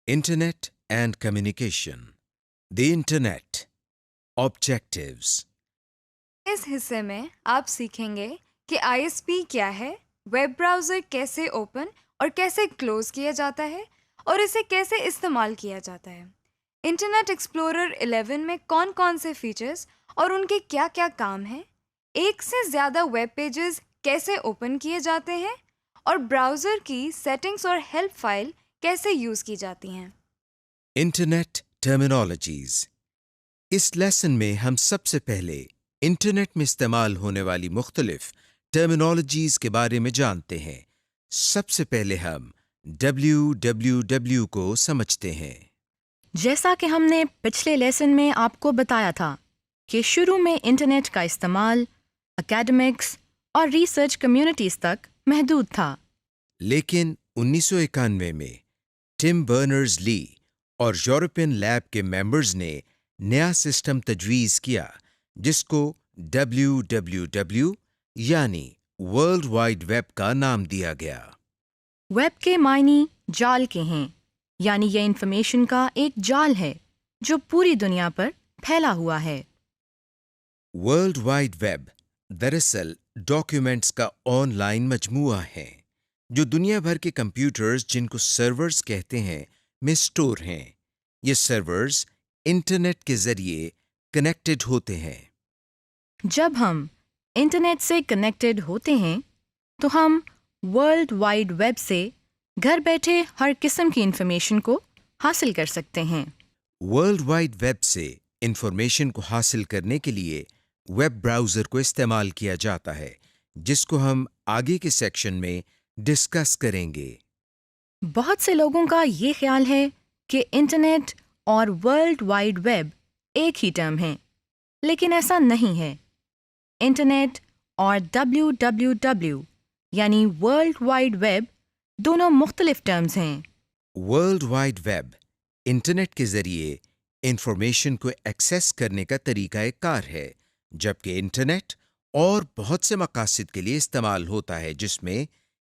Internet and communication. The Internet. Objectives. اس حصے میں آپ سیکھیں گے کہ ISP کیا ہے، ویب براؤزر کیسے اوپن اور کیسے کلوز کیا جاتا ہے اور اسے کیسے استعمال کیا جاتا ہے۔ انٹرنیٹ ایکسپلورر 11 میں کون کون سے فیچرز اور ان کے کیا کیا کام ہیں، ایک سے زیادہ ویب پیجز کیسے اوپن کیے جاتے ہیں اور براؤزر کی سیٹنگز اور ہیلپ فائل کیسے یوز کی جاتی ہیں۔ Internet terminologies. اس لیسن میں ہم سب سے پہلے انٹرنیٹ میں استعمال ہونے والی مختلف ٹرمینالوجیز کے بارے میں جانتے ہیں۔ سب سے پہلے ہم www کو سمجھتے ہیں۔ جیسا کہ ہم نے پچھلے لیسن میں آپ کو بتایا تھا کہ شروع میں انٹرنیٹ کا استعمال اکیڈمکس اور ریسرچ کمیونٹیز تک محدود تھا، لیکن 1991 میں ٹم برنرز لی اور یورپین لیب کے ممبرز نے نیا سسٹم تجویز کیا جس کو www یعنی ورلڈ وائڈ ویب کا نام دیا گیا۔ ویب کے معنی جال کے ہیں، یعنی یہ انفارمیشن کا ایک جال ہے جو پوری دنیا پر پھیلا ہوا ہے۔ ورلڈ وائڈ ویب دراصل ڈاکیومنٹس کا آن لائن مجموعہ ہے جو دنیا بھر کے کمپیوٹرز جن کو سرورز کہتے ہیں میں اسٹور ہیں۔ یہ سرورز انٹرنیٹ کے ذریعے کنیکٹڈ ہوتے ہیں۔ جب ہم انٹرنیٹ سے کنیکٹڈ ہوتے ہیں تو ہم ورلڈ وائڈ ویب سے گھر بیٹھے ہر قسم کی انفارمیشن کو حاصل کر سکتے ہیں۔ ورلڈ وائڈ ویب سے انفارمیشن کو حاصل کرنے کے لیے ویب براؤزر کو استعمال کیا جاتا ہے جس کو ہم آگے کے سیکشن میں ڈسکس کریں گے۔ بہت سے لوگوں کا یہ خیال ہے کہ انٹرنیٹ اور ورلڈ وائڈ ویب ایک ہی ٹرم ہیں، لیکن ایسا نہیں ہے۔ انٹرنیٹ اور www یعنی ورلڈ وائڈ ویب دونوں مختلف ٹرمز ہیں۔ ورلڈ وائڈ ویب انٹرنیٹ کے ذریعے انفارمیشن کو ایکسیس کرنے کا طریقہ کار ہے، جبکہ انٹرنیٹ اور بہت سے مقاصد کے لیے استعمال ہوتا ہے جس میں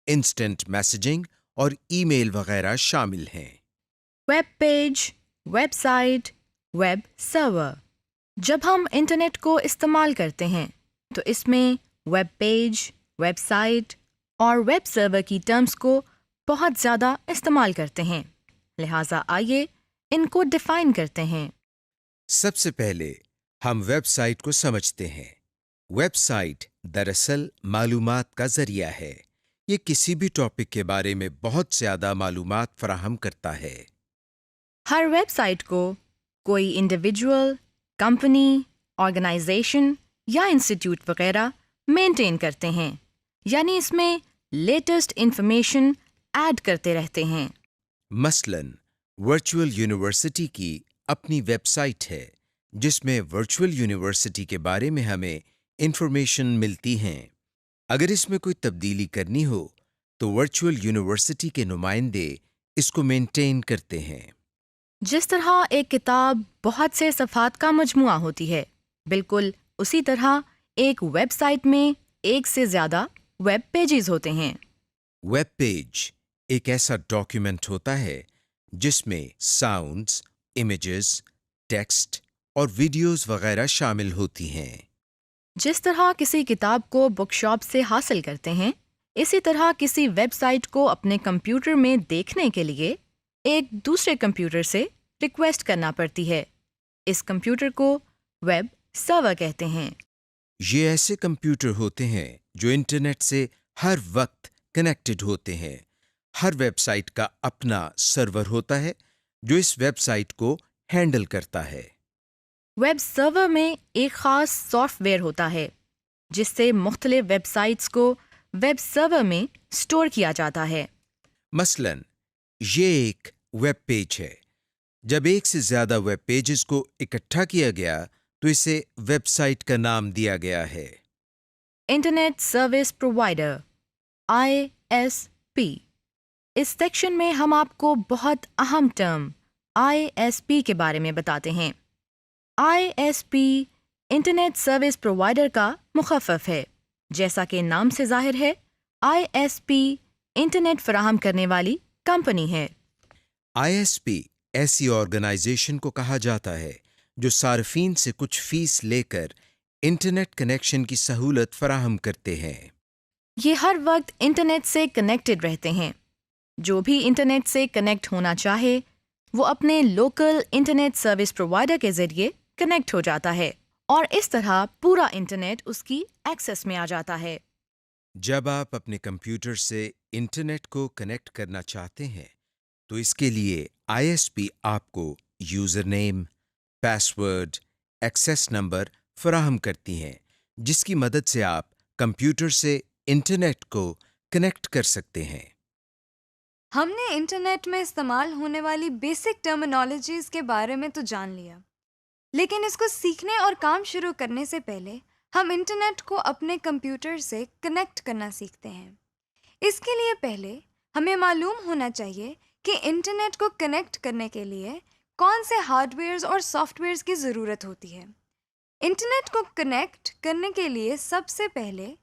انسٹنٹ میسیجنگ اور ای میل وغیرہ شامل ہیں۔ Web page, website, web server. جب ہم انٹرنیٹ کو استعمال کرتے ہیں تو اس میں ویب پیج، ویب سائٹ اور ویب سرور کی ٹرمز کو بہت زیادہ استعمال کرتے ہیں، لہٰذا آئیے ان کو ڈیفائن کرتے ہیں۔ سب سے پہلے ہم ویب سائٹ کو سمجھتے ہیں۔ ویب سائٹ دراصل معلومات کا ذریعہ ہے۔ یہ کسی بھی ٹاپک کے بارے میں بہت زیادہ معلومات فراہم کرتا ہے۔ ہر ویب سائٹ کو کوئی انڈیویجول، کمپنی، آرگنائزیشن یا انسٹیٹیوٹ وغیرہ مینٹین کرتے ہیں، یعنی اس میں لیٹسٹ انفارمیشن ایڈ کرتے رہتے ہیں۔ مثلاً ورچوئل یونیورسٹی کی اپنی ویب سائٹ ہے جس میں ورچوئل یونیورسٹی کے بارے میں ہمیں انفارمیشن ملتی ہیں۔ اگر اس میں کوئی تبدیلی کرنی ہو تو ورچوئل یونیورسٹی کے نمائندے اس کو مینٹین کرتے ہیں۔ جس طرح ایک کتاب بہت سے صفحات کا مجموعہ ہوتی ہے، بالکل اسی طرح ایک ویب سائٹ میں ایک سے زیادہ ویب پیجز ہوتے ہیں۔ ویب پیج ایک ایسا ڈاکیومنٹ ہوتا ہے جس میں ساؤنڈز، امیجز، ٹیکسٹ اور ویڈیوز وغیرہ شامل ہوتی ہیں۔ جس طرح کسی کتاب کو بک شاپ سے حاصل کرتے ہیں، اسی طرح کسی ویب سائٹ کو اپنے کمپیوٹر میں دیکھنے کے لیے ایک دوسرے کمپیوٹر سے ریکویسٹ کرنا پڑتی ہے۔ اس کمپیوٹر کو ویب سرور کہتے ہیں۔ یہ ایسے کمپیوٹر ہوتے ہیں جو انٹرنیٹ سے ہر وقت کنیکٹڈ ہوتے ہیں۔ ہر ویب سائٹ کا اپنا سرور ہوتا ہے جو اس ویب سائٹ کو ہینڈل کرتا ہے۔ ویب سرور میں ایک خاص سافٹ ویئر ہوتا ہے جس سے مختلف ویب سائٹس کو ویب سرور میں اسٹور کیا جاتا ہے۔ مثلاً یہ ایک ویب پیج ہے۔ جب ایک سے زیادہ ویب پیجز کو اکٹھا کیا گیا تو اسے ویب سائٹ کا نام دیا گیا ہے۔ Internet service provider ISP۔ اس سیکشن میں ہم آپ کو بہت اہم ٹرم ISP کے بارے میں بتاتے ہیں۔ ISP انٹرنیٹ سروس پرووائڈر کا مخفف ہے۔ جیسا کہ نام سے ظاہر ہے، ISP انٹرنیٹ فراہم کرنے والی کمپنی ہے۔ ISP ایسی آرگنائزیشن کو کہا جاتا ہے جو صارفین سے کچھ فیس لے کر انٹرنیٹ کنیکشن کی سہولت فراہم کرتے ہیں۔ یہ ہر وقت انٹرنیٹ سے کنیکٹڈ رہتے ہیں۔ جو بھی انٹرنیٹ سے کنیکٹ ہونا چاہے وہ اپنے لوکل انٹرنیٹ سروس پرووائڈر کے ذریعے کنیکٹ ہو جاتا ہے اور اس طرح پورا انٹرنیٹ اس کی ایکسس میں آ جاتا ہے۔ جب آپ اپنے کمپیوٹر سے انٹرنیٹ کو کنیکٹ کرنا چاہتے ہیں تو اس کے لیے آئی ایس پی آپ کو یوزر نیم، پاس ورڈ، ایکسیس نمبر فراہم کرتی ہیں جس کی مدد سے آپ کمپیوٹر سے انٹرنیٹ کو کنیکٹ کر سکتے ہیں۔ ہم نے انٹرنیٹ میں استعمال ہونے والی بیسک ٹرمینالوجیز کے بارے میں تو جان لیا، لیکن اس کو سیکھنے اور کام شروع کرنے سے پہلے ہم انٹرنیٹ کو اپنے کمپیوٹر سے کنیکٹ کرنا سیکھتے ہیں۔ اس کے لیے پہلے ہمیں معلوم ہونا چاہیے کہ انٹرنیٹ کو کنیکٹ کرنے کے لیے کون سے ہارڈ ویئرز اور سافٹ ویئرز کی ضرورت ہوتی ہے۔ انٹرنیٹ کو کنیکٹ کرنے کے لیے سب سے پہلے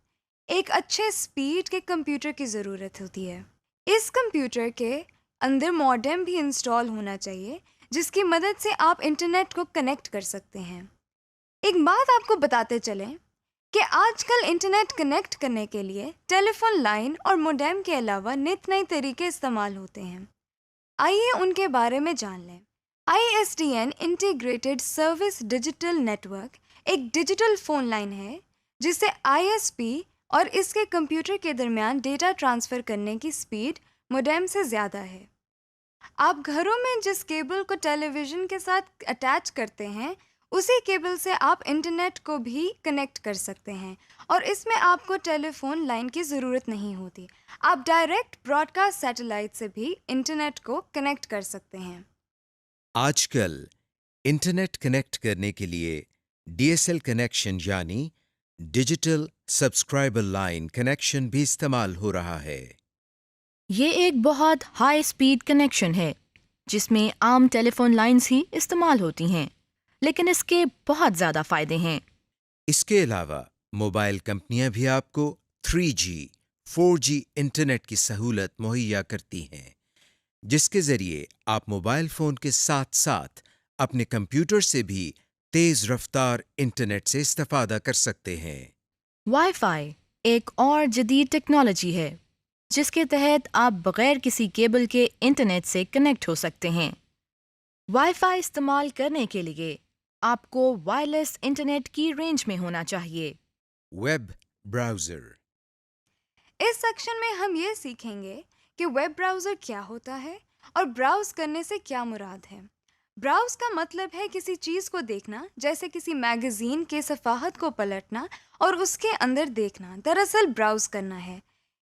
ایک اچھے سپیڈ کے کمپیوٹر کی ضرورت ہوتی ہے۔ اس کمپیوٹر کے اندر ماڈم بھی انسٹال ہونا چاہیے جس کی مدد سے آپ انٹرنیٹ کو کنیکٹ کر سکتے ہیں۔ ایک بات آپ کو بتاتے چلیں کہ آج کل انٹرنیٹ کنیکٹ کرنے کے لیے ٹیلی فون لائن اور موڈم کے علاوہ نت نئے طریقے استعمال ہوتے ہیں۔ آئیے ان کے بارے میں جان لیں۔ ISDN integrated service digital network ایک ڈیجیٹل فون لائن ہے جسے ISP اور اس کے کمپیوٹر کے درمیان ڈیٹا ٹرانسفر کرنے کی سپیڈ موڈم سے زیادہ ہے۔ آپ گھروں میں جس کیبل کو ٹیلی ویژن کے ساتھ اٹیچ کرتے ہیں اسی کیبل سے آپ انٹرنیٹ کو بھی کنیکٹ کر سکتے ہیں اور اس میں آپ کو ٹیلی فون لائن کی ضرورت نہیں ہوتی۔ آپ ڈائریکٹ براڈ کاسٹ سیٹلائٹ سے بھی انٹرنیٹ کو کنیکٹ کر سکتے ہیں۔ آج کل انٹرنیٹ کنیکٹ کرنے کے لیے DSL کنیکشن یعنی ڈیجیٹل سبسکرائبر لائن کنیکشن بھی استعمال ہو رہا ہے۔ یہ ایک بہت ہائی سپیڈ کنیکشن ہے جس میں عام ٹیلی فون لائنز ہی استعمال ہوتی ہیں، لیکن اس کے بہت زیادہ فائدے ہیں۔ اس کے علاوہ موبائل کمپنیاں بھی آپ کو 3G، 4G انٹرنیٹ کی سہولت مہیا کرتی ہیں جس کے ذریعے آپ موبائل فون کے ساتھ ساتھ اپنے کمپیوٹر سے بھی تیز رفتار انٹرنیٹ سے استفادہ کر سکتے ہیں۔ وائی فائی ایک اور جدید ٹیکنالوجی ہے جس کے تحت آپ بغیر کسی کیبل کے انٹرنیٹ سے کنیکٹ ہو سکتے ہیں۔ وائی فائی استعمال کرنے کے لیے آپ کو وائرلیس انٹرنیٹ کی رینج میں ہونا چاہیے۔ Web browser. اس سیکشن میں ہم یہ سیکھیں گے کہ ویب براؤزر کیا ہوتا ہے اور براؤز کرنے سے کیا مراد ہے۔ براؤز کا مطلب ہے کسی چیز کو دیکھنا، جیسے کسی میگزین کے صفحات کو پلٹنا اور اس کے اندر دیکھنا، دراصل براؤز کرنا ہے۔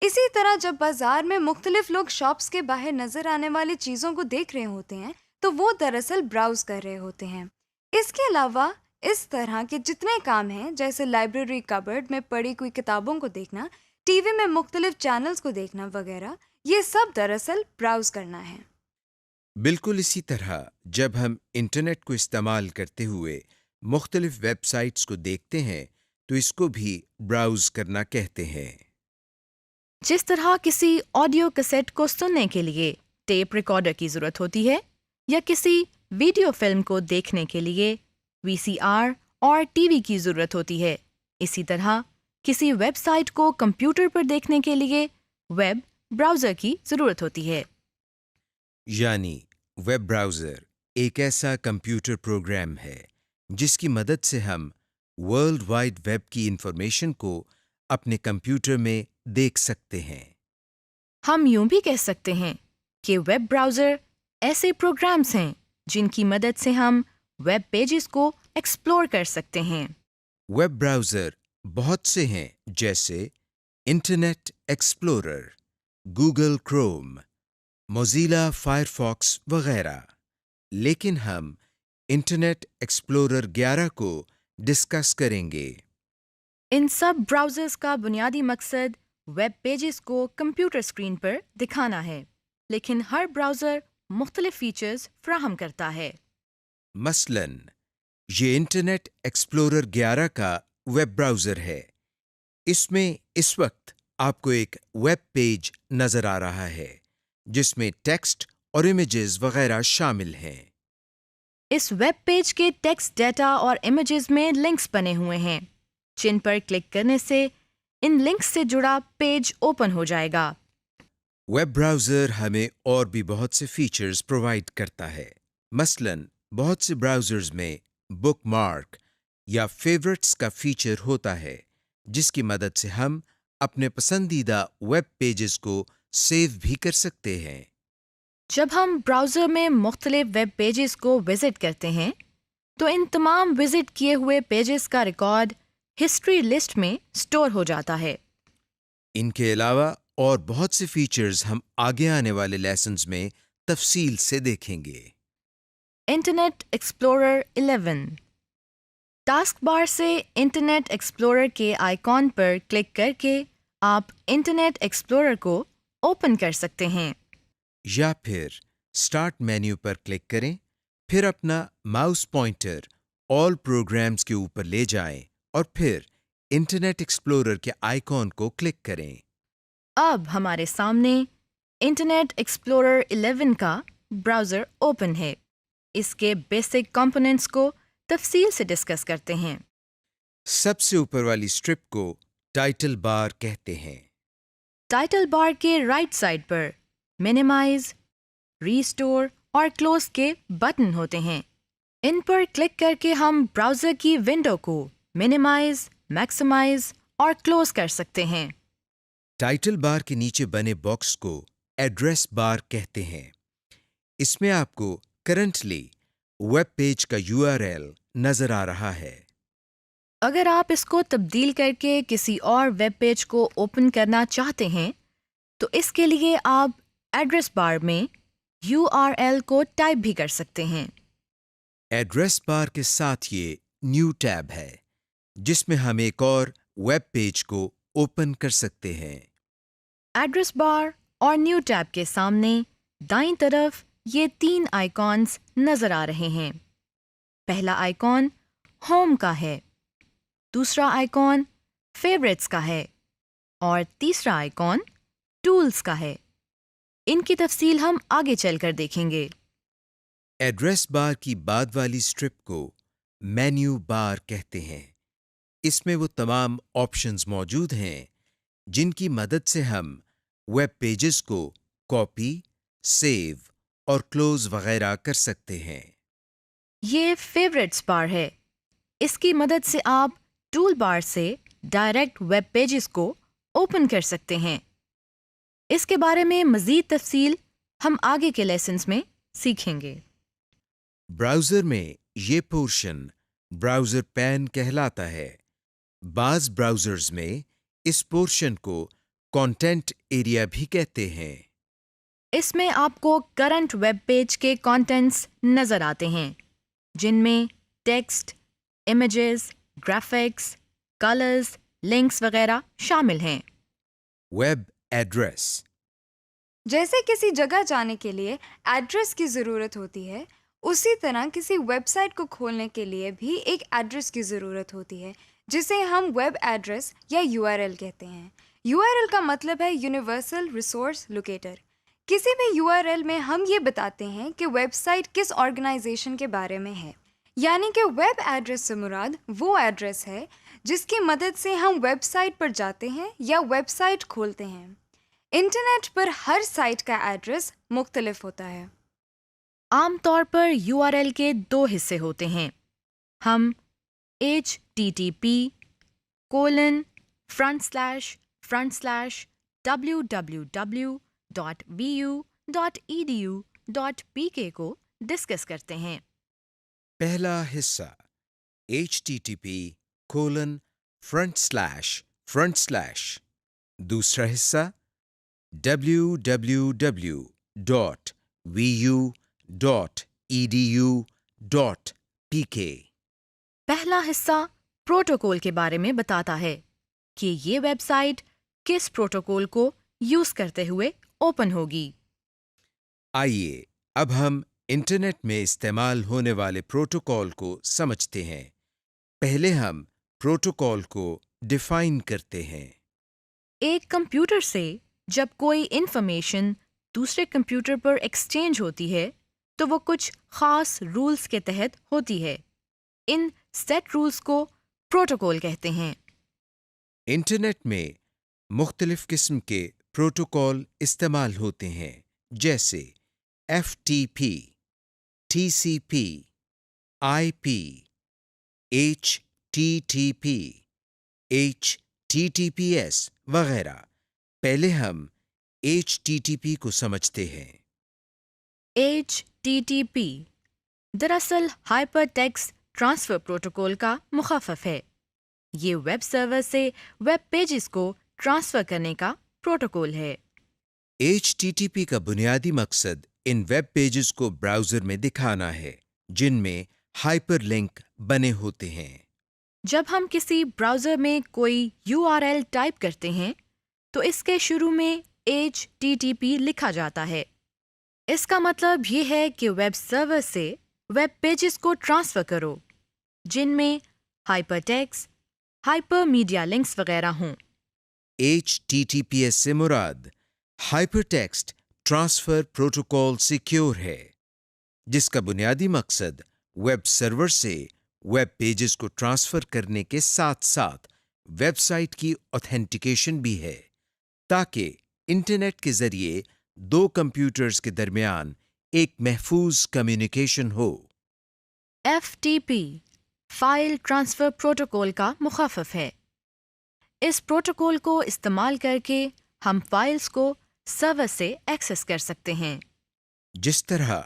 اسی طرح جب بازار میں مختلف لوگ شاپس کے باہر نظر آنے والی چیزوں کو دیکھ رہے ہوتے ہیں تو وہ دراصل براؤز کر رہے ہوتے ہیں۔ اس کے علاوہ اس طرح کے جتنے کام ہیں جیسے لائبریری کبرڈ میں پڑی کوئی کتابوں کو دیکھنا، ٹی وی میں مختلف چینلز کو دیکھنا وغیرہ، یہ سب دراصل براؤز کرنا ہے۔ بالکل اسی طرح جب ہم انٹرنیٹ کو استعمال کرتے ہوئے مختلف ویب سائٹس کو دیکھتے ہیں تو اس کو بھی براؤز کرنا کہتے ہیں۔ جس طرح کسی آڈیو کیسٹ کو سننے کے لیے ٹیپ ریکارڈر کی ضرورت ہوتی ہے یا کسی ویڈیو فلم کو دیکھنے کے لیے VCR اور ٹی وی کی ضرورت ہوتی ہے، اسی طرح کسی ویب سائٹ کو کمپیوٹر پر دیکھنے کے لیے ویب براؤزر کی ضرورت ہوتی ہے۔ یعنی ویب براؤزر ایک ایسا کمپیوٹر پروگرام ہے جس کی مدد سے ہم ورلڈ وائڈ ویب کی انفارمیشن کو اپنے کمپیوٹر میں دیکھ سکتے ہیں۔ ہم یوں بھی کہہ سکتے ہیں کہ ویب براؤزر ایسے پروگرامز ہیں جن کی مدد سے ہم ویب پیجز کو ایکسپلور کر سکتے ہیں۔ ویب براؤزر بہت سے ہیں جیسے Internet Explorer, Google Chrome, Mozilla Firefox وغیرہ، لیکن ہم انٹرنیٹ ایکسپلورر 11 کو ڈسکس کریں گے۔ ان سب براؤزرز کا بنیادی مقصد ویب پیجز کو کمپیوٹر اسکرین پر دکھانا ہے، لیکن ہر براؤزر مختلف فیچرز فراہم کرتا ہے۔ مثلاً یہ انٹرنیٹ ایکسپلورر 11 کا ویب براؤزر ہے۔ اس میں اس وقت آپ کو ایک ویب پیج نظر آ رہا ہے جس میں ٹیکسٹ اور امیجز وغیرہ شامل ہیں۔ اس ویب پیج کے ٹیکسٹ ڈیٹا اور امیجز میں لنکس بنے ہوئے ہیں جن پر کلک کرنے سے ان لنکس سے جڑا پیج اوپن ہو جائے گا۔ ویب براؤزر ہمیں اور بھی بہت سے فیچرز پرووائڈ کرتا ہے۔ مثلاً بہت سے براؤزرز میں بک مارک یا فیورٹس کا فیچر ہوتا ہے جس کی مدد سے ہم اپنے پسندیدہ ویب پیجز کو سیو بھی کر سکتے ہیں۔ جب ہم براؤزر میں مختلف ویب پیجز کو وزٹ کرتے ہیں تو ان تمام وزٹ کیے ہوئے پیجز کا ریکارڈ ہسٹری لسٹ میں سٹور ہو جاتا ہے۔ ان کے علاوہ اور بہت سے فیچرز ہم آگے آنے والے لیسنز میں تفصیل سے دیکھیں گے۔ Internet explorer 11۔ ٹاسک بار سے انٹرنیٹ ایکسپلورر کے آئیکن پر کلک کر کے آپ انٹرنیٹ ایکسپلورر کو اوپن کر سکتے ہیں۔ یا پھر اسٹارٹ مینیو پر کلک کریں، پھر اپنا ماؤس پوائنٹر آل پروگرامز کے اوپر لے جائیں اور پھر انٹرنیٹ ایکسپلورر کے آئیکن کو کلک کریں۔ اب ہمارے سامنے انٹرنیٹ ایکسپلورر 11 کا براؤزر اوپن ہے۔ اس کے بیسک کمپوننٹس کو تفصیل سے ڈسکس کرتے ہیں۔ سب سے اوپر والی اسٹرپ کو ٹائٹل بار کہتے ہیں۔ ٹائٹل بار کے رائٹ سائڈ پر منیمائز، ریسٹور اور کلوز کے بٹن ہوتے ہیں۔ ان پر کلک کر کے ہم براؤزر کی ونڈو کو منیمائز، میکسیمائز اور کلوز کر سکتے ہیں۔ ٹائٹل بار کے نیچے بنے باکس کو ایڈریس بار کہتے ہیں۔ اس میں آپ کو کرنٹلی ویب پیج کا URL نظر آ رہا ہے۔ اگر آپ اس کو تبدیل کر کے کسی اور ویب پیج کو اوپن کرنا چاہتے ہیں تو اس کے لیے آپ ایڈریس بار میں URL کو ٹائپ بھی کر سکتے ہیں۔ ایڈریس بار کے ساتھ یہ نیو ٹیب ہے جس میں ہم ایک اور ویب پیج کو اوپن کر سکتے ہیں۔ ایڈریس بار اور نیو ٹیب کے سامنے دائیں طرف یہ 3 آئیکونز نظر آ رہے ہیں۔ پہلا آئیکن ہوم کا ہے، دوسرا آئیکن فیورٹس کا ہے اور تیسرا آئیکن ٹولز کا ہے۔ ان کی تفصیل ہم آگے چل کر دیکھیں گے۔ ایڈریس بار کی بعد والی اسٹرپ کو مینیو بار کہتے ہیں۔ اس میں وہ تمام آپشنز موجود ہیں جن کی مدد سے ہم ویب پیجز کو کاپی، سیو اور کلوز وغیرہ کر سکتے ہیں۔ یہ فیورٹس بار ہے۔ اس کی مدد سے آپ ٹول بار سے ڈائریکٹ ویب پیجز کو اوپن کر سکتے ہیں۔ اس کے بارے میں مزید تفصیل ہم آگے کے لیسنز میں سیکھیں گے۔ براؤزر میں یہ پورشن براؤزر پین کہلاتا ہے۔ بعض براؤزرز میں اس پورشن کو کانٹینٹ ایریا بھی کہتے ہیں۔ اس میں آپ کو کرنٹ ویب پیج کے کانٹینٹس نظر آتے ہیں جن میں text, images, graphics, colours, links وغیرہ شامل ہیں۔ Web address. جیسے کسی جگہ جانے کے لیے ایڈریس کی ضرورت ہوتی ہے، اسی طرح کسی ویب سائٹ کو کھولنے کے لیے بھی ایک ایڈریس کی ضرورت ہوتی ہے جسے ہم ویب ایڈریس یا URL کہتے ہیں۔ URL کا مطلب ہے یونیورسل ریسورس لوکیٹر۔ کسی بھی URL میں ہم یہ بتاتے ہیں کہ ویب سائٹ کس آرگنائزیشن کے بارے میں ہے، یعنی کہ ویب ایڈریس سے مراد وہ ایڈریس ہے جس کی مدد سے ہم ویب سائٹ پر جاتے ہیں یا ویب سائٹ کھولتے ہیں۔ انٹرنیٹ پر ہر سائٹ کا ایڈریس مختلف ہوتا ہے۔ عام طور پر URL کے 2 حصے ہوتے ہیں۔ ہم http://www.vu.edu.pk کو ڈسکس کرتے ہیں۔ پہلا حصہ http:// دوسرا حصہ www.vu.edu.pk۔ پہلا حصہ پروٹوکول کے بارے میں بتاتا ہے کہ یہ ویب سائٹ کس پروٹوکول کو یوز کرتے ہوئے اوپن ہوگی۔ آئیے اب ہم انٹرنیٹ میں استعمال ہونے والے پروٹوکول کو سمجھتے ہیں۔ پہلے ہم پروٹوکول کو ڈیفائن کرتے ہیں۔ ایک کمپیوٹر سے جب کوئی انفارمیشن دوسرے کمپیوٹر پر ایکسچینج ہوتی ہے تو وہ کچھ خاص رولز کے تحت ہوتی ہے۔ ان سیٹ رولز کو پروٹوکول کہتے ہیں۔ انٹرنیٹ میں مختلف قسم کے پروٹوکول استعمال ہوتے ہیں، جیسے F T P, T C P, I P, H T T, H T T P وغیرہ۔ پہلے ہم ایچ ٹی پی کو سمجھتے ہیں۔ HTTP دراصل ہائپر ٹیکسٹ ٹرانسفر پروٹوکول کا مخفف ہے۔ یہ ویب سرور سے ویب پیجز کو ٹرانسفر کرنے کا پروٹوکول ہے۔ ایچ ٹی پی کا بنیادی مقصد ان ویب پیجز کو براؤزر میں دکھانا ہے جن میں ہائپر لنک بنے ہوتے ہیں۔ جب ہم کسی براؤزر میں کوئی URL ٹائپ کرتے ہیں تو اس کے شروع میں HTTP لکھا جاتا ہے۔ اس کا مطلب یہ ہے کہ ویب سرور سے ویب پیجز کو ٹرانسفر کرو جن میں hyper text, hyper media links وغیرہ ہوں۔ H T T P S مراد hyper text transfer protocol secure ہے، جس کا بنیادی مقصد ویب سرور سے ویب پیجز کو ٹرانسفر کرنے کے ساتھ ساتھ ویب سائٹ کی اوتھینٹیکیشن بھی ہے، تاکہ انٹرنیٹ کے ذریعے دو کمپیوٹرز کے درمیان ایک محفوظ کمیونیکیشن ہو۔ FTP فائل ٹرانسفر پروٹوکول کا مخفف ہے۔ اس پروٹوکول کو استعمال کر کے ہم فائلز کو سرور سے ایکسس کر سکتے ہیں۔ جس طرح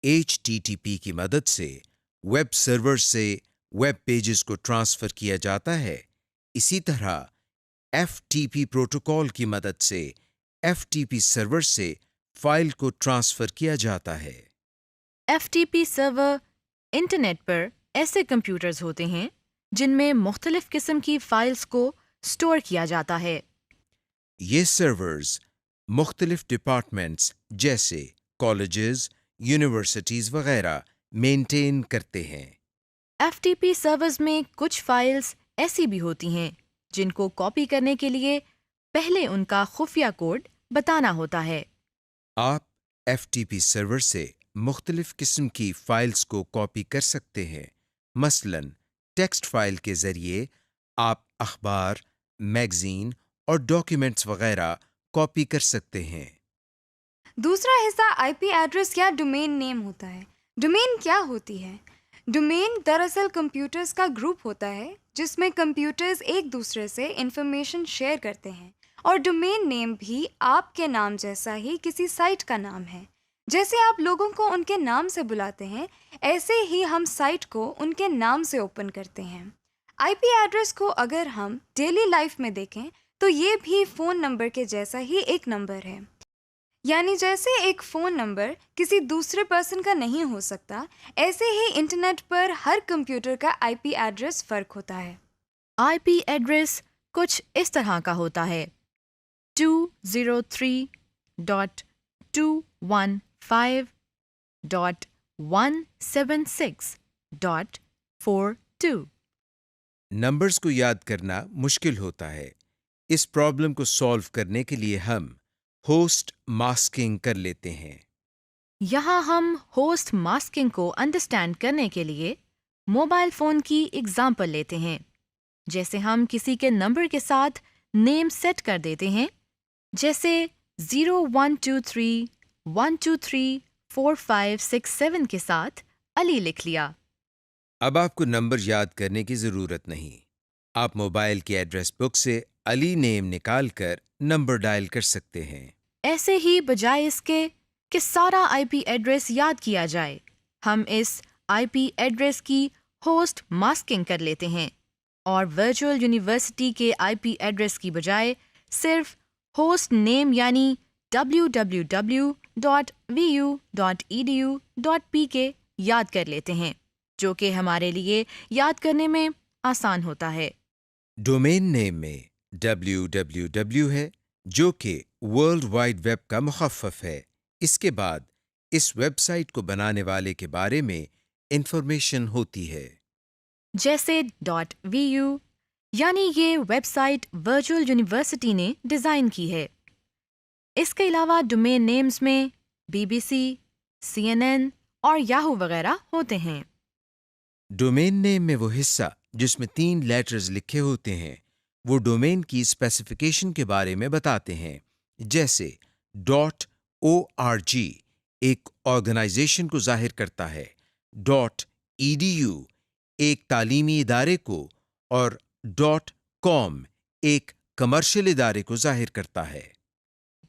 ایچ ٹی پی کی مدد سے ویب سرور سے ویب پیجز کو ٹرانسفر کیا جاتا ہے، اسی طرح ایف ٹی پی پروٹوکول کی مدد سے ایف ٹی پی سرور سے فائل کو ٹرانسفر کیا جاتا ہے۔ FTP سرور انٹرنیٹ پر ایسے کمپیوٹرز ہوتے ہیں جن میں مختلف قسم کی فائلز کو سٹور کیا جاتا ہے۔ یہ سرورز مختلف ڈپارٹمنٹس جیسے کالجز، یونیورسٹیز وغیرہ مینٹین کرتے ہیں۔ FTP سرورز میں کچھ فائلز ایسی بھی ہوتی ہیں جن کو کاپی کرنے کے لیے پہلے ان کا خفیہ کوڈ بتانا ہوتا ہے۔ آپ ایف ٹی پی سرور سے مختلف قسم کی فائلز کو کاپی کر سکتے ہیں، مثلاً ٹیکسٹ فائل کے ذریعے آپ اخبار، میگزین اور ڈاکیومنٹس وغیرہ کاپی کر سکتے ہیں۔ دوسرا حصہ آئی پی ایڈریس یا ڈومین نیم ہوتا ہے۔ ڈومین کیا ہوتی ہے؟ ڈومین دراصل کمپیوٹرز کا گروپ ہوتا ہے جس میں کمپیوٹرز ایک دوسرے سے انفارمیشن شیئر کرتے ہیں، اور ڈومین نیم بھی آپ کے نام جیسا ہی کسی سائٹ کا نام ہے۔ جیسے آپ لوگوں کو ان کے نام سے بلاتے ہیں، ایسے ہی ہم سائٹ کو ان کے نام سے اوپن کرتے ہیں۔ آئی پی ایڈریس کو اگر ہم ڈیلی لائف میں دیکھیں تو یہ بھی فون نمبر کے جیسا ہی ایک نمبر ہے۔ یعنی جیسے ایک فون نمبر کسی دوسرے پرسن کا نہیں ہو سکتا، ایسے ہی انٹرنیٹ پر ہر کمپیوٹر کا آئی پی ایڈریس فرق ہوتا ہے۔ آئی پی ایڈریس کچھ اس طرح کا ہوتا ہے: 203.215.176.42۔ نمبرز کو یاد کرنا مشکل ہوتا ہے۔ اس پرابلم کو سالو کرنے کے لیے ہم ہوسٹ ماسکنگ کر لیتے ہیں۔ یہاں ہم ہوسٹ ماسکنگ کو انڈرسٹینڈ کرنے کے لیے موبائل فون کی اگزامپل لیتے ہیں۔ جیسے ہم کسی کے نمبر کے ساتھ نیم سیٹ کر دیتے ہیں، جیسے 0123-123-4567 کے ساتھ علی لکھ لیا۔ اب آپ کو نمبر یاد کرنے کی ضرورت نہیں۔ آپ موبائل کی ایڈریس بک سے علی نیم نکال کر نمبر ڈائل کر سکتے ہیں۔ ایسے ہی بجائے اس کے کہ سارا آئی پی ایڈریس یاد کیا جائے، ہم اس آئی پی ایڈریس کی ہوسٹ ماسکنگ کر لیتے ہیں اور ورچوئل یونیورسٹی کے آئی پی ایڈریس کی بجائے صرف ہوسٹ نیم یعنی www.vu.edu.pk یاد کر لیتے ہیں، جو کہ ہمارے لیے یاد کرنے میں آسان ہوتا ہے۔ ڈومین نیم میں www ہے، جو کہ ورلڈ وائڈ ویب کا مخفف ہے۔ اس کے بعد اس ویب سائٹ کو بنانے والے کے بارے میں انفارمیشن ہوتی ہے، جیسے .vu یعنی یہ ویب سائٹ ورچوئل یونیورسٹی نے ڈیزائن کی ہے۔ اس کے علاوہ ڈومین نیمز میں BBC, CNN اور یاہو وغیرہ ہوتے ہیں۔ ڈومین نیم میں وہ حصہ جس میں 3 لیٹرز لکھے ہوتے ہیں وہ ڈومین کی اسپیسیفیکیشن کے بارے میں بتاتے ہیں، جیسے .org ایک آرگنائزیشن کو ظاہر کرتا ہے، .edu ایک تعلیمی ادارے کو اور .com ایک کمرشل ادارے کو ظاہر کرتا ہے۔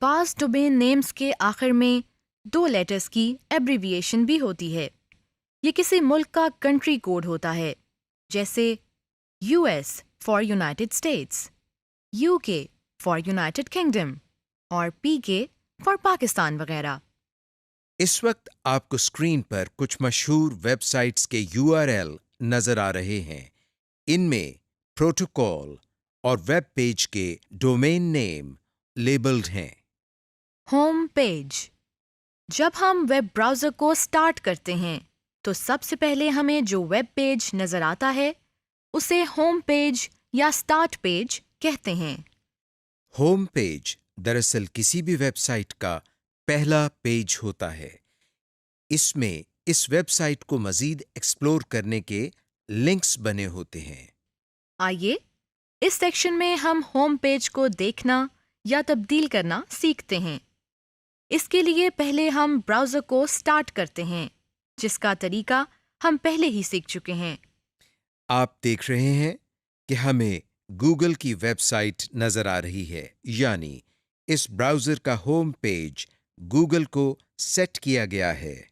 بعض ڈومین نیمز کے آخر میں 2 لیٹرز کی ایبریویشن بھی ہوتی ہے۔ یہ کسی ملک کا کنٹری کوڈ ہوتا ہے، جیسے US for United States, UK for United kingdom اور PK فار پاکستان وغیرہ۔ اس وقت آپ کو اسکرین پر کچھ مشہور ویب سائٹس کے URL نظر آ رہے ہیں۔ ان میں پروٹوکول اور ویب پیج کے ڈومین نیم لیبلڈ ہیں۔ Home page. جب ہم ویب براؤزر کو سٹارٹ کرتے ہیں تو سب سے پہلے ہمیں جو ویب پیج نظر آتا ہے اسے ہوم پیج یا سٹارٹ پیج کہتے ہیں۔ ہوم پیج دراصل کسی بھی ویب سائٹ کا پہلا پیج ہوتا ہے۔ اس میں اس ویب سائٹ کو مزید ایکسپلور کرنے کے لنکس بنے ہوتے ہیں۔ آئیے اس سیکشن میں ہم ہوم پیج کو دیکھنا یا تبدیل کرنا سیکھتے ہیں۔ اس کے لیے پہلے ہم براؤزر کو سٹارٹ کرتے ہیں، جس کا طریقہ ہم پہلے ہی سیکھ چکے ہیں۔ آپ دیکھ رہے ہیں کہ ہمیں گوگل کی ویب سائٹ نظر آ رہی ہے، یعنی اس براؤزر کا ہوم پیج گوگل کو سیٹ کیا گیا ہے۔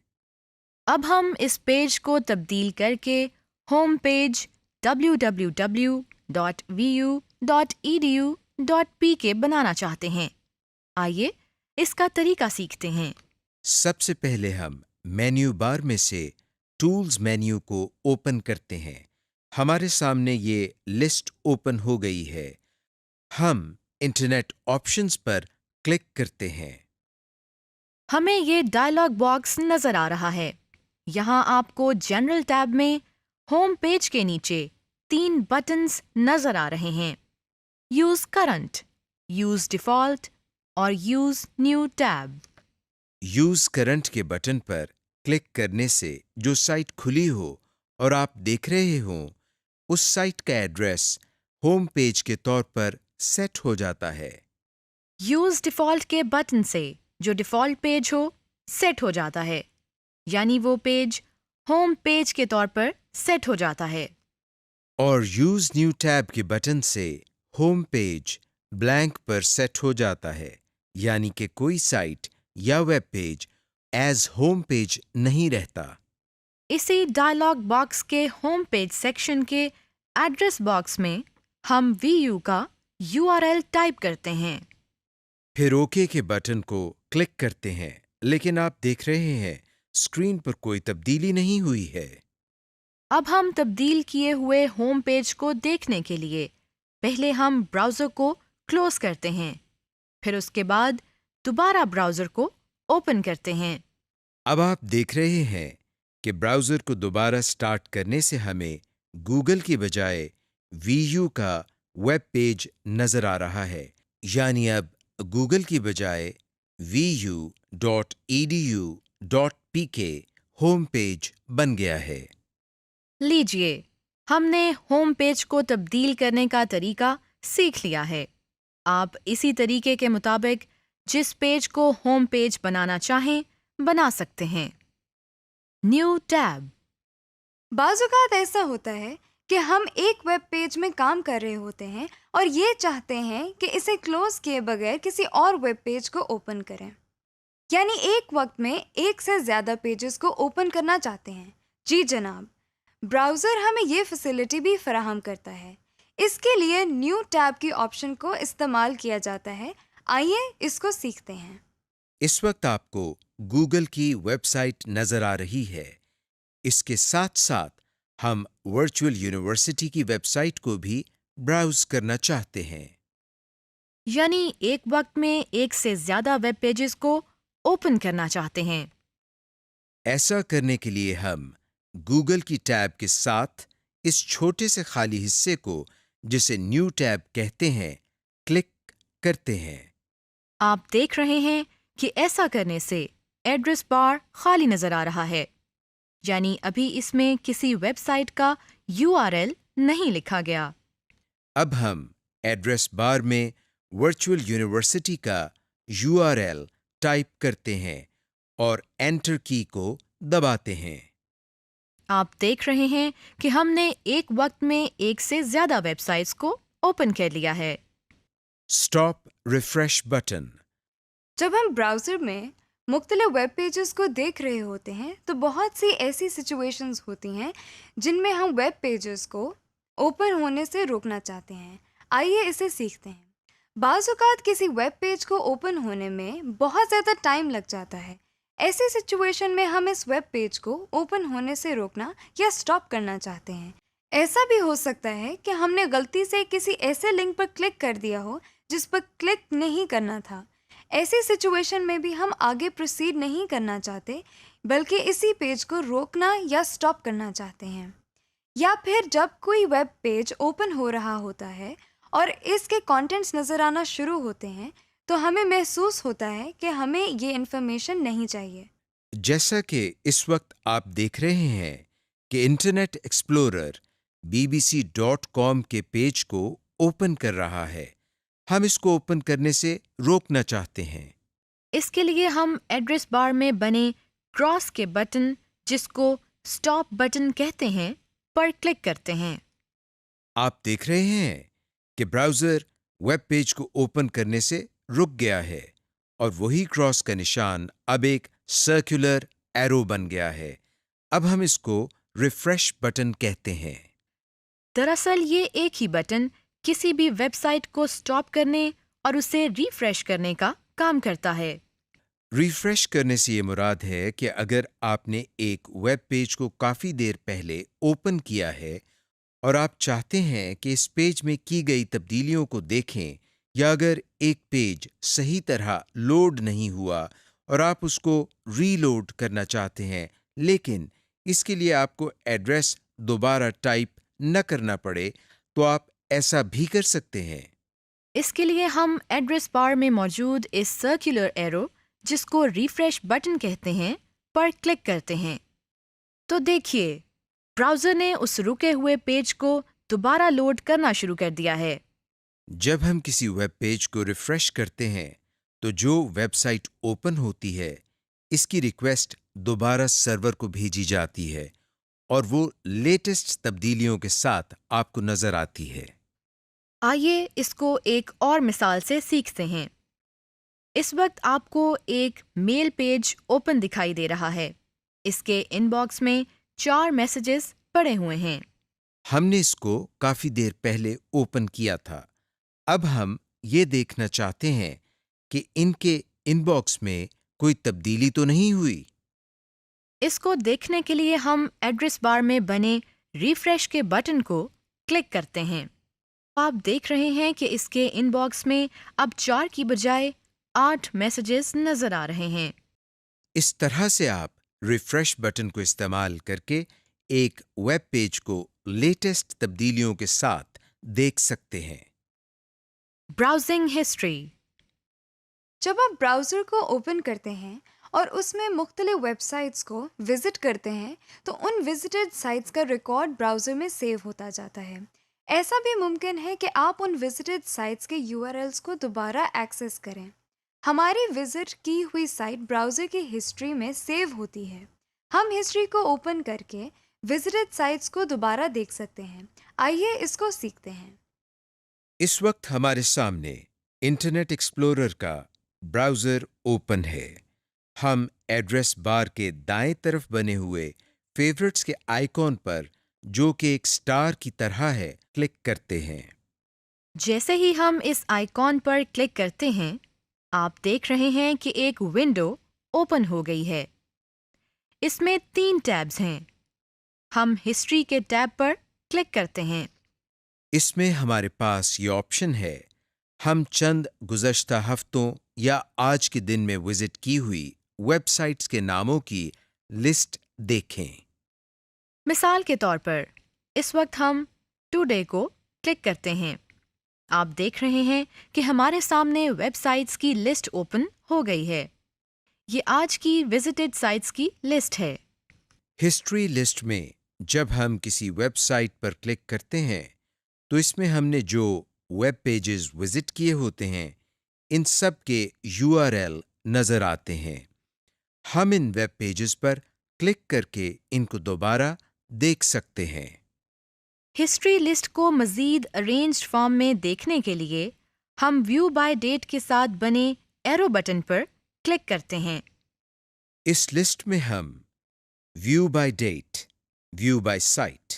اب ہم اس پیج کو تبدیل کر کے ہوم پیج www.vu.edu.pk بنانا چاہتے ہیں۔ آئیے اس کا طریقہ سیکھتے ہیں۔ سب سے پہلے ہم مینیو بار میں سے ٹولز مینیو کو اوپن کرتے ہیں۔ ہمارے سامنے یہ لسٹ اوپن ہو گئی ہے۔ ہم انٹرنیٹ آپشنز پر کلک کرتے ہیں۔ ہمیں یہ ڈائلاگ باکس نظر آ رہا ہے۔ یہاں آپ کو جنرل ٹیب میں ہوم پیج کے نیچے 3 بٹنز نظر آ رہے ہیں: یوز کرنٹ، یوز ڈیفالٹ اور use new tab. Use current کے بٹن پر کلک کرنے سے جو سائٹ کھلی ہو اور آپ دیکھ رہے ہوں اس سائٹ کا ایڈریس ہوم پیج کے طور پر سیٹ ہو جاتا ہے۔ یوز ڈیفالٹ کے بٹن سے جو ڈیفالٹ پیج ہو سیٹ ہو جاتا ہے، یعنی وہ پیج ہوم پیج کے طور پر سیٹ ہو جاتا ہے۔ اور یوز نیو ٹیب کے بٹن سے ہوم پیج بلینک پر سیٹ ہو جاتا ہے، یعنی کہ کوئی سائٹ یا web page as home page نہیں رہتا۔ اسی ڈائلاگ باکس کے ہوم پیج سیکشن کے ایڈریس باکس میں ہم VU کا URL ٹائپ کرتے ہیں۔ پھر اوکے کے بٹن کو کلک کرتے ہیں، لیکن آپ دیکھ رہے ہیں اسکرین پر کوئی تبدیلی نہیں ہوئی ہے۔ اب ہم تبدیل کیے ہوئے ہوم پیج کو دیکھنے کے لیے پہلے ہم براؤزر کو کلوز کرتے ہیں، پھر اس کے بعد دوبارہ براؤزر کو اوپن کرتے ہیں۔ اب آپ دیکھ رہے ہیں کہ براؤزر کو دوبارہ سٹارٹ کرنے سے ہمیں گوگل کی بجائے VU کا ویب پیج نظر آ رہا ہے، یعنی اب گوگل کی بجائے vu.edu.pk ہوم پیج بن گیا ہے۔ لیجئے ہم نے ہوم پیج کو تبدیل کرنے کا طریقہ سیکھ لیا ہے۔ آپ اسی طریقے کے مطابق جس پیج کو ہوم پیج بنانا چاہیں بنا سکتے ہیں۔ New tab. بعض اوقات ایسا ہوتا ہے کہ ہم ایک ویب پیج میں کام کر رہے ہوتے ہیں اور یہ چاہتے ہیں کہ اسے کلوز کیے بغیر کسی اور ویب پیج کو اوپن کریں، یعنی ایک وقت میں ایک سے زیادہ پیجز کو اوپن کرنا چاہتے ہیں۔ جی جناب، براؤزر ہمیں یہ فیسلٹی بھی فراہم کرتا ہے۔ اس کے لیے نیو ٹیب کی آپشن کو استعمال کیا جاتا ہے۔ آئیے اس کو سیکھتے ہیں۔ اس وقت آپ کو گوگل کی ویب سائٹ نظر آ رہی ہے۔ اس کے ساتھ ساتھ ہم ورچوئل یونیورسٹی کی ویب سائٹ کو بھی براؤز کرنا چاہتے ہیں۔ یعنی ایک وقت میں ایک سے زیادہ ویب پیجز کو اوپن کرنا چاہتے ہیں۔ ایسا کرنے کے لیے ہم گوگل کی ٹیب کے ساتھ اس چھوٹے سے خالی حصے کو جسے نیو ٹیب کہتے ہیں کلک کرتے ہیں۔ آپ دیکھ رہے ہیں کہ ایسا کرنے سے ایڈریس بار خالی نظر آ رہا ہے، یعنی ابھی اس میں کسی ویب سائٹ کا URL نہیں لکھا گیا۔ اب ہم ایڈریس بار میں ورچوئل یونیورسٹی کا URL ٹائپ کرتے ہیں اور انٹر کی کو دباتے ہیں۔ آپ دیکھ رہے ہیں کہ ہم نے ایک وقت میں ایک سے زیادہ ویب سائٹس کو اوپن کر لیا ہے۔ Stop refresh button. جب ہم براؤزر میں مختلف ویب پیجز کو دیکھ رہے ہوتے ہیں تو بہت سی ایسی سچویشنز ہوتی ہیں جن میں ہم ویب پیجز کو اوپن ہونے سے روکنا چاہتے ہیں۔ آئیے اسے سیکھتے ہیں۔ بعض اوقات کسی ویب پیج کو اوپن ہونے میں بہت زیادہ ٹائم لگ جاتا ہے۔ ایسی سچویشن میں ہم اس ویب پیج کو اوپن ہونے سے روکنا یا سٹاپ کرنا چاہتے ہیں۔ ایسا بھی ہو سکتا ہے کہ ہم نے غلطی سے کسی ایسے لنک پر کلک کر دیا ہو جس پر کلک نہیں کرنا تھا۔ ایسی سچویشن میں بھی ہم آگے پروسیڈ نہیں کرنا چاہتے بلکہ اسی پیج کو روکنا یا سٹاپ کرنا چاہتے ہیں۔ یا پھر جب کوئی ویب پیج اوپن ہو رہا ہوتا ہے اور اس کے کانٹینٹس نظر آنا شروع ہوتے ہیں تو ہمیں محسوس ہوتا ہے کہ ہمیں یہ انفارمیشن نہیں چاہیے۔ جیسا کہ اس وقت آپ دیکھ رہے ہیں کہ انٹرنیٹ ایکسپلورر BBC.com کے پیج کو اوپن کر رہا ہے، ہم اس کو اوپن کرنے سے روکنا چاہتے ہیں۔ اس کے لیے ہم ایڈریس بار میں بنے کراس کے بٹن، جس کو سٹاپ بٹن کہتے ہیں، پر کلک کرتے ہیں۔ آپ دیکھ رہے ہیں کہ براؤزر ویب پیج کو اوپن کرنے سے رک گیا ہے اور وہی کراس کا نشان اب ایک سرکولر ایرو بن گیا ہے۔ اب ہم اس کو ریفریش بٹن کہتے ہیں۔ دراصل یہ ایک ہی بٹن کسی بھی ویب سائٹ کو سٹاپ کرنے اور اسے ریفریش کرنے کا کام کرتا ہے۔ ریفریش کرنے سے یہ مراد ہے کہ اگر آپ نے ایک ویب پیج کو کافی دیر پہلے اوپن کیا ہے اور آپ چاہتے ہیں کہ اس پیج میں کی گئی تبدیلیوں کو دیکھیں، یا اگر ایک پیج صحیح طرح لوڈ نہیں ہوا اور آپ اس کو ری لوڈ کرنا چاہتے ہیں لیکن اس کے لیے آپ کو ایڈریس دوبارہ ٹائپ نہ کرنا پڑے، تو آپ ایسا بھی کر سکتے ہیں۔ اس کے لیے ہم ایڈریس بار میں موجود اس سرکولر ایرو، جس کو ریفریش بٹن کہتے ہیں، پر کلک کرتے ہیں۔ تو دیکھیے، براؤزر نے اس رکے ہوئے پیج کو دوبارہ لوڈ کرنا شروع کر دیا ہے۔ جب ہم کسی ویب پیج کو ریفریش کرتے ہیں تو جو ویب سائٹ اوپن ہوتی ہے اس کی ریکویسٹ دوبارہ سرور کو بھیجی جاتی ہے اور وہ لیٹسٹ تبدیلیوں کے ساتھ آپ کو نظر آتی ہے۔ آئیے اس کو ایک اور مثال سے سیکھتے ہیں۔ اس وقت آپ کو ایک میل پیج اوپن دکھائی دے رہا ہے۔ اس کے ان باکس میں 4 میسیجز پڑے ہوئے ہیں۔ ہم نے اس کو کافی دیر پہلے اوپن کیا تھا۔ اب ہم یہ دیکھنا چاہتے ہیں کہ ان کے ان باکس میں کوئی تبدیلی تو نہیں ہوئی۔ اس کو دیکھنے کے لیے ہم ایڈریس بار میں بنے ریفریش کے بٹن کو کلک کرتے ہیں۔ آپ دیکھ رہے ہیں کہ اس کے ان باکس میں اب 4 کی بجائے 8 میسیجز نظر آ رہے ہیں۔ اس طرح سے آپ ریفریش بٹن کو استعمال کر کے ایک ویب پیج کو لیٹسٹ تبدیلیوں کے ساتھ دیکھ سکتے ہیں۔ Browsing history. جب آپ براؤزر کو اوپن کرتے ہیں اور اس میں مختلف ویب سائٹس کو وزٹ کرتے ہیں تو ان وزٹڈ سائٹس کا ریکارڈ براؤزر میں سیو ہوتا جاتا ہے۔ ایسا بھی ممکن ہے کہ آپ ان وزٹڈ سائٹس کے URLs کو دوبارہ ایکسس کریں۔ ہماری وزٹ کی ہوئی سائٹ براؤزر کی ہسٹری میں سیو ہوتی ہے۔ ہم ہسٹری کو اوپن کر کے وزٹڈ سائٹس کو دوبارہ دیکھ سکتے ہیں۔ آئیے اس کو سیکھتے ہیں۔ اس وقت ہمارے سامنے انٹرنیٹ ایکسپلورر کا براؤزر اوپن ہے۔ ہم ایڈریس بار کے دائیں طرف بنے ہوئے فیورٹس کے آئیکن پر، جو کہ ایک سٹار کی طرح ہے، کلک کرتے ہیں۔ جیسے ہی ہم اس آئیکن پر کلک کرتے ہیں، آپ دیکھ رہے ہیں کہ ایک ونڈو اوپن ہو گئی ہے۔ اس میں 3 ٹیبز ہیں۔ ہم ہسٹری کے ٹیب پر کلک کرتے ہیں۔ اس میں ہمارے پاس یہ آپشن ہے، ہم چند گزشتہ ہفتوں یا آج کے دن میں وزٹ کی ہوئی ویب سائٹس کے ناموں کی لسٹ دیکھیں۔ مثال کے طور پر، اس وقت ہم ٹوڈے کو کلک کرتے ہیں۔ آپ دیکھ رہے ہیں کہ ہمارے سامنے ویب سائٹس کی لسٹ اوپن ہو گئی ہے۔ یہ آج کی وزٹڈ سائٹس کی لسٹ ہے۔ ہسٹری لسٹ میں جب ہم کسی ویب سائٹ پر کلک کرتے ہیں تو اس میں ہم نے جو ویب پیجز وزٹ کیے ہوتے ہیں ان سب کے URL نظر آتے ہیں۔ ہم in web pages per click کر کے ان کو دوبارہ دیکھ سکتے ہیں۔ ہسٹری لسٹ کو مزید ارینجڈ فارم میں دیکھنے کے لیے ہم ویو بائی ڈیٹ کے ساتھ بنے ایرو بٹن پر کلک کرتے ہیں۔ اس لسٹ میں ہم view by date, view by site,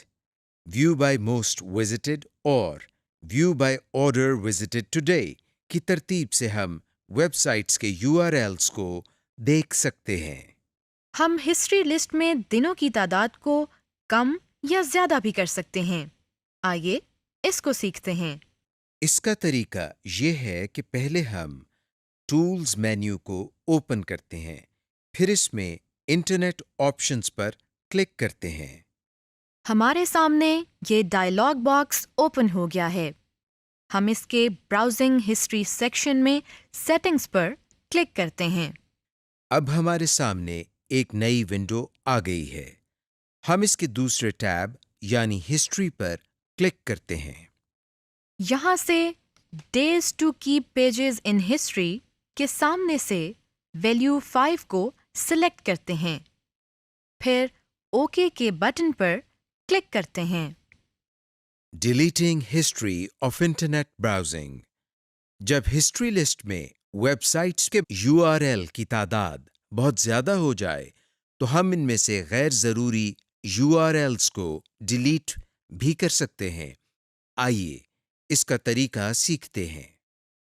view by most visited اور view by order visited today کی ترتیب سے ہم ویب سائٹس کے URLs کو دیکھ سکتے ہیں۔ ہم ہسٹری لسٹ میں دنوں کی تعداد کو کم یا زیادہ بھی کر سکتے ہیں۔ آئیے اس کو سیکھتے ہیں۔ اس کا طریقہ یہ ہے کہ پہلے ہم ٹولز مینیو کو اوپن کرتے ہیں، پھر اس میں انٹرنیٹ آپشنز پر کلک کرتے ہیں۔ ہمارے سامنے یہ ڈائلاگ باکس اوپن ہو گیا ہے۔ ہم اس کے براؤزنگ ہسٹری سیکشن میں سیٹنگز پر کلک کرتے ہیں۔ اب ہمارے سامنے ایک نئی ونڈو آ گئی ہے۔ ہم اس کے دوسرے ٹیب یعنی ہسٹری پر کلک کرتے ہیں۔ یہاں سے days to keep pages in history کے سامنے سے ویلیو 5 کو سلیکٹ کرتے ہیں، پھر اوکے کے بٹن پر کلک کرتے ہیں۔ Deleting history of internet browsing. جب ہسٹری لسٹ میں ویب سائٹس کے URL کی تعداد بہت زیادہ ہو جائے تو ہم ان میں سے غیر ضروری URLs کو ڈیلیٹ بھی کر سکتے ہیں۔ آئیے اس کا طریقہ سیکھتے ہیں۔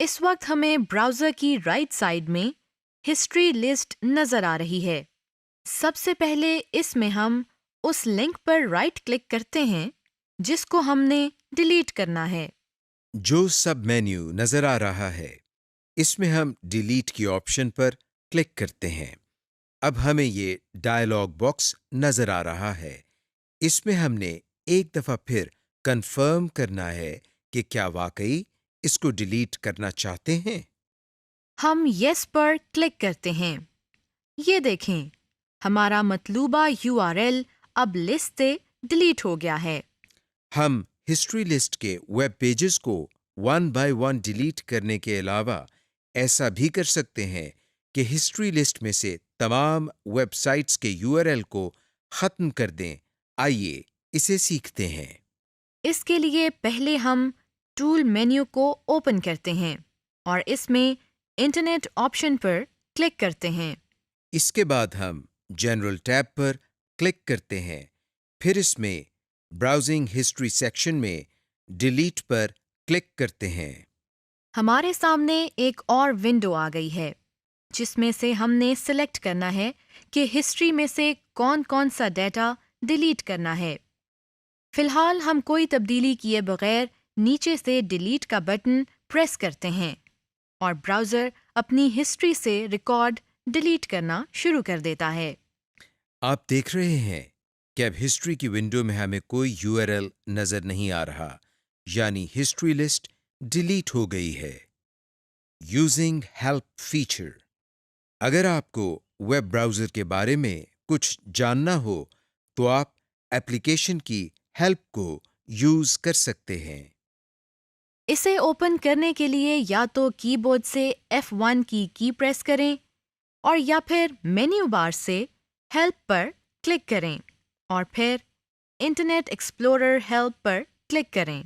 اس وقت ہمیں براؤزر کی رائٹ سائڈ میں ہسٹری لسٹ نظر آ رہی ہے۔ سب سے پہلے اس میں ہم اس لنک پر رائٹ کلک کرتے ہیں جس کو ہم نے ڈیلیٹ کرنا ہے۔ جو سب مینیو نظر آ رہا ہے اس میں ہم ڈیلیٹ کی آپشن پر کلک کرتے ہیں۔ اب ہمیں یہ ڈائلاگ باکس نظر آ رہا ہے۔ اس میں ہم نے ایک دفعہ پھر کنفرم کرنا ہے کہ کیا واقعی اس کو ڈیلیٹ کرنا چاہتے ہیں۔ ہم یس پر کلک کرتے ہیں۔ یہ دیکھیں، ہمارا مطلوبہ URL اب لسٹ سے ڈیلیٹ ہو گیا ہے۔ ہم ہسٹری لسٹ کے ویب پیجز کو 1 by 1 ڈیلیٹ کرنے کے علاوہ ایسا بھی کر سکتے ہیں کہ ہسٹری لسٹ میں سے تمام ویب سائٹس کے URL کو ختم کر دیں۔ آئیے اسے سیکھتے ہیں۔ اس کے لیے پہلے ہم ٹول مینیو کو اوپن کرتے ہیں اور اس میں انٹرنیٹ آپشن پر کلک کرتے ہیں۔ اس کے بعد ہم جنرل ٹیب پر کلک کرتے ہیں، پھر اس میں براؤزنگ ہسٹری سیکشن میں ڈیلیٹ پر کلک کرتے ہیں۔ ہمارے سامنے ایک اور ونڈو آ گئی ہے جس میں سے ہم نے سلیکٹ کرنا ہے کہ ہسٹری میں سے کون کون سا ڈیٹا ڈیلیٹ کرنا ہے۔ فی الحال ہم کوئی تبدیلی کیے بغیر نیچے سے ڈیلیٹ کا بٹن پریس کرتے ہیں اور براؤزر اپنی ہسٹری سے ریکارڈ ڈیلیٹ کرنا شروع کر دیتا ہے۔ آپ دیکھ رہے ہیں کہ اب ہسٹری کی ونڈو میں ہمیں کوئی URL نظر نہیں آ رہا، یعنی ہسٹری لسٹ ڈیلیٹ ہو گئی ہے۔ Using help feature. اگر آپ کو ویب براؤزر کے بارے میں کچھ جاننا ہو تو آپ ایپلیکیشن کی ہیلپ کو یوز کر سکتے ہیں۔ اسے اوپن کرنے کے لیے یا تو کی بورڈ سے F1 کی پریس کریں اور یا پھر مینیو بار سے ہیلپ پر کلک کریں اور پھر انٹرنیٹ ایکسپلورر ہیلپ پر کلک کریں۔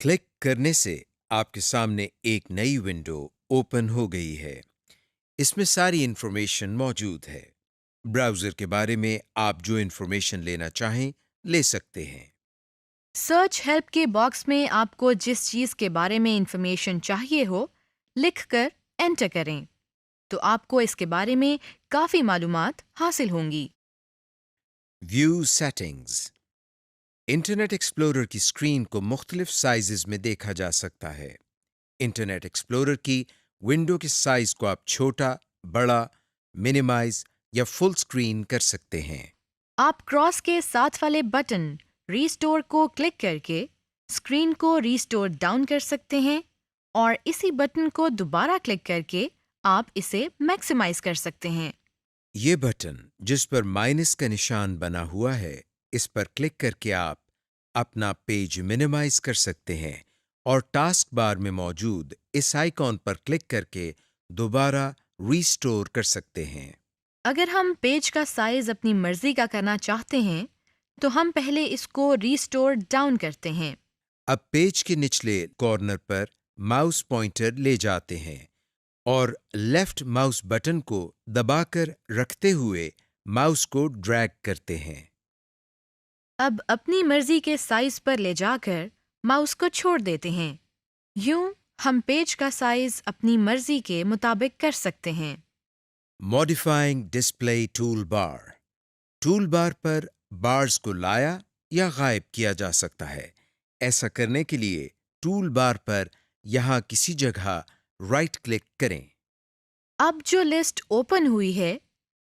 کلک کرنے سے آپ کے سامنے ایک نئی ونڈو اوپن ہو گئی ہے۔ اس میں ساری انفارمیشن موجود ہے۔ براؤزر کے بارے میں آپ جو انفارمیشن لینا چاہیں لے سکتے ہیں۔ سرچ ہیلپ کے باکس میں آپ کو جس چیز کے بارے میں انفارمیشن چاہیے ہو لکھ کر انٹر کریں تو آپ کو اس کے بارے میں کافی معلومات حاصل ہوں گی۔ View settings. انٹرنیٹ ایکسپلورر کی اسکرین کو مختلف سائزز میں دیکھا جا سکتا ہے۔ انٹرنیٹ ایکسپلورر کی ونڈو کے سائز کو آپ چھوٹا، بڑا، منیمائز یا فل اسکرین کر سکتے ہیں۔ آپ کراس کے ساتھ والے بٹن ریسٹور کو کلک کر کے اسکرین کو ریسٹور ڈاؤن کر سکتے ہیں اور اسی بٹن کو دوبارہ کلک کر کے آپ اسے میکسیمائز کر سکتے ہیں۔ یہ بٹن جس پر مائنس کا نشان بنا ہوا ہے، اس پر کلک کر کے آپ اپنا پیج منیمائز کر سکتے ہیں اور ٹاسک بار میں موجود اس آئیکن پر کلک کر کے دوبارہ ریسٹور کر سکتے ہیں۔ اگر ہم پیج کا سائز اپنی مرضی کا کرنا چاہتے ہیں تو ہم پہلے اس کو ریسٹور ڈاؤن کرتے ہیں۔ اب پیج کے نچلے کارنر پر ماؤس پوائنٹر لے جاتے ہیں اور لیفٹ ماؤس بٹن کو دبا کر رکھتے ہوئے ماؤس کو ڈریگ کرتے ہیں۔ اب اپنی مرضی کے سائز پر لے جا کر ماؤس کو چھوڑ دیتے ہیں۔ یوں ہم پیج کا سائز اپنی مرضی کے مطابق کر سکتے ہیں۔ ماڈیفائنگ ڈسپلے ٹول بار پر بارز کو لایا یا غائب کیا جا سکتا ہے۔ ایسا کرنے کے لیے ٹول بار پر یہاں کسی جگہ رائٹ کلک کریں۔ اب جو لسٹ اوپن ہوئی ہے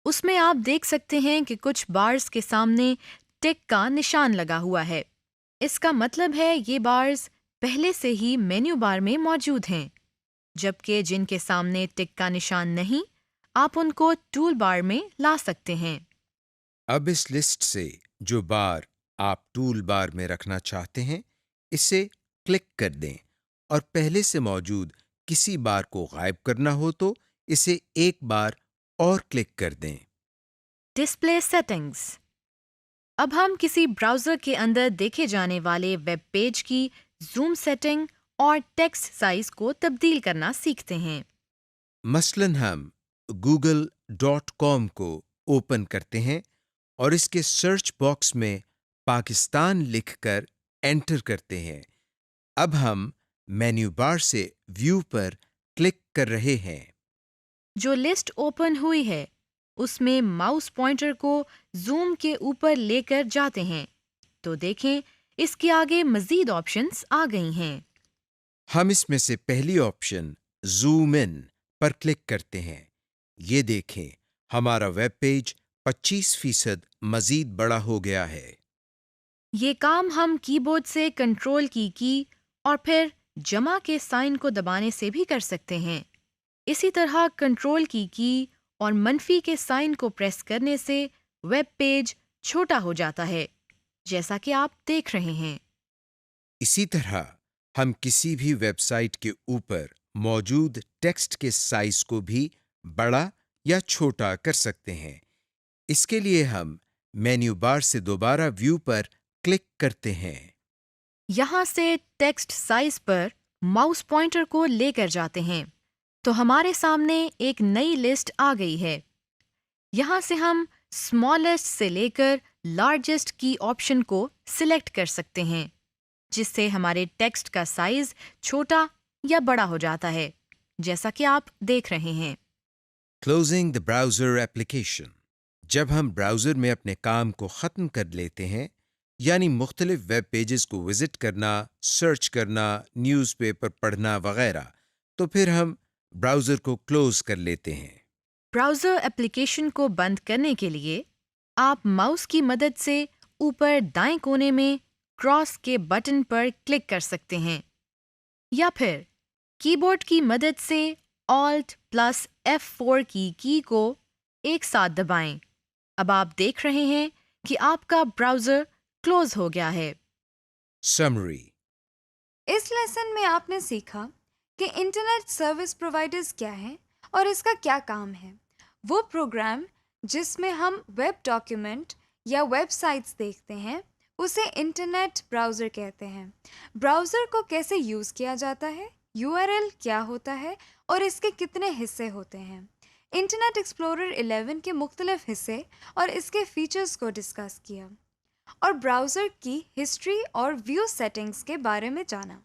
اس میں آپ دیکھ سکتے ہیں کہ کچھ بارز کے سامنے ٹک کا نشان لگا ہوا ہے۔ اس کا مطلب ہے یہ بارز پہلے سے ہی مینیو بار میں موجود ہیں، جبکہ جن کے سامنے ٹک کا نشان نہیں، آپ ان کو ٹول بار میں لا سکتے ہیں۔ اب اس لسٹ سے جو بار آپ ٹول بار میں رکھنا چاہتے ہیں اسے کلک کر دیں اور پہلے سے موجود کسی بار کو غائب کرنا ہو تو اسے ایک بار اور کلک کر دیں۔ Display settings. اب ہم کسی براؤزر کے اندر دیکھے جانے والے ویب پیج کی زوم سیٹنگ اور ٹیکسٹ سائز کو تبدیل کرنا سیکھتے ہیں۔ مثلاً ہم google.com کو اوپن کرتے ہیں اور اس کے سرچ باکس میں پاکستان لکھ کر انٹر کرتے ہیں۔ اب ہم مینیو بار سے ویو پر کلک کر رہے ہیں۔ جو لسٹ اوپن ہوئی ہے اس میں ماؤس پوائنٹر کو زوم کے اوپر لے کر جاتے ہیں تو دیکھیں اس کے آگے مزید آپشنز آ گئی ہیں۔ ہم اس میں سے پہلی option zoom in per click کرتے ہیں۔ یہ دیکھیں ہمارا ویب پیج 25% مزید بڑا ہو گیا ہے۔ یہ کام ہم کی بورڈ سے کنٹرول کی اور پھر جمع کے سائن کو دبانے سے بھی کر سکتے ہیں۔ اسی طرح کنٹرول کی اور منفی کے سائن کو پریس کرنے سے ویب پیج چھوٹا ہو جاتا ہے، جیسا کہ آپ دیکھ رہے ہیں۔ اسی طرح ہم کسی بھی ویب سائٹ کے اوپر موجود ٹیکسٹ کے سائز کو بھی بڑا یا چھوٹا کر سکتے ہیں۔ اس کے لیے ہم مینیو بار سے دوبارہ ویو پر کلک کرتے ہیں۔ یہاں سے ٹیکسٹ سائز پر ماؤس پوائنٹر کو لے کر جاتے ہیں تو ہمارے سامنے ایک نئی لسٹ آ گئی ہے۔ یہاں سے ہم اسمالسٹ سے لے کر لارجسٹ کی آپشن کو سلیکٹ کر سکتے ہیں، جس سے ہمارے ٹیکسٹ کا سائز چھوٹا یا بڑا ہو جاتا ہے، جیسا کہ آپ دیکھ رہے ہیں۔ Closing the browser application. جب ہم براؤزر میں اپنے کام کو ختم کر لیتے ہیں، یعنی مختلف ویب پیجز کو وزٹ کرنا، سرچ کرنا، نیوز پیپر پڑھنا وغیرہ، تو پھر ہم براؤزر کو کلوز کر لیتے ہیں۔ براؤزر ایپلیکیشن کو بند کرنے کے لیے آپ ماؤس کی مدد سے اوپر دائیں کونے میں کراس کے بٹن پر کلک کر سکتے ہیں یا پھر کی بورڈ کی مدد سے Alt+F4 کی کو ایک ساتھ دبائیں۔ اب آپ دیکھ رہے ہیں کہ آپ کا براؤزر کلوز ہو گیا ہے۔ سمری۔ اس لیسن میں آپ نے سیکھا کہ انٹرنیٹ سروس پرووائڈرز کیا ہیں اور اس کا کیا کام ہے۔ وہ پروگرام جس میں ہم ویب ڈاکیومنٹ یا ویب سائٹس دیکھتے ہیں اسے انٹرنیٹ براؤزر کہتے ہیں۔ براؤزر کو کیسے یوز کیا جاتا ہے، URL کیا ہوتا ہے اور اس کے کتنے حصے ہوتے ہیں۔ انٹرنیٹ ایکسپلورر 11 کے مختلف حصے اور اس کے فیچرز کو ڈسکس کیا اور براؤزر کی ہسٹری اور ویو سیٹنگز کے بارے میں جانا۔